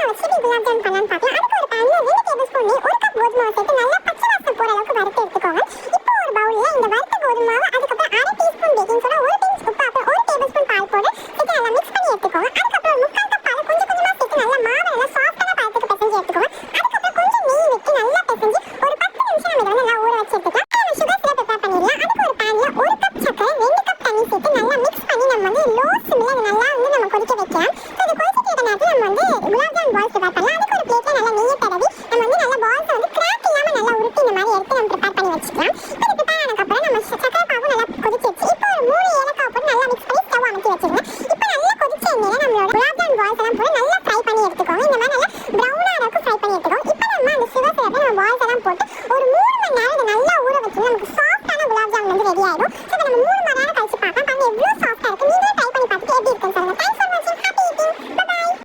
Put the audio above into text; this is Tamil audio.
வச்சு குலாப் ஜாமுன் பண்ணலாம்னு பார்க்கலாம். அதுக்கு ஒரு பேன்ல 2 டேபிள் ஸ்பூன் நெய், 1 கப் கோதுமை மாவு சேர்த்து நல்லா பச்சை வாசனை போற அளவுக்கு வறுத்து எடுத்துக்கோங்க. இப்போ ஒரு பவுல்ல இந்த வறுத்த கோதுமை மாவு, அதுக்கப்புறம் 1/2 டீஸ்பூன் பேக்கிங் சோடா, 1 பிஞ்ச் உப்பு, அப்புறம் 1 டேபிள் ஸ்பூன் பால் பவுடர் சேர்த்து நல்லா மிக்ஸ் பண்ணி எடுத்துக்கோங்க. அதுக்கப்புறம் 3/4 கப் பால் கொஞ்சம் கொஞ்சமா சேர்த்து நல்லா மாவை நல்லா சாஃப்டான பதத்துக்கு பிசைஞ்சு எடுத்துக்கோங்க. அதுக்கப்புறம் கொஞ்சம் நெய் விட்டு நல்லா பிசைஞ்சு ஒரு 10 நிமிஷம் நம்ம இதை நல்லா ஊற வச்சு எடுத்துக்கலாம். நம்ம சுகர் சிரப் ப்ரிப்பேர் பண்ணிடலாம். அதுக்கு ஒரு பேன்ல 1 கப் சர்க்கரை, 2 கப் தண்ணி சேர்த்து நல்லா மிக்ஸ் பண்ணி நம்ம லோ சிம்ல நல்லா நம்ம கொதிக்க வைக்கலாம். இது கொதிச்சிட்டு இருக்க நேரத்தில் நம்ம குலாப் ஜாமுன் பால்ஸ் ப்ரிப்பேர் பண்ணலாம். அதுக்கு ஒரு பிளேட்ல நல்லா நெய்யை தடவி நம்ம நல்லா பால்ஸ் கிராக் இல்லாம நல்லா உருட்டி இந்த மாதிரி எடுத்து நம்ம ப்ரிப்பேர் பண்ணி வச்சுக்கலாம்.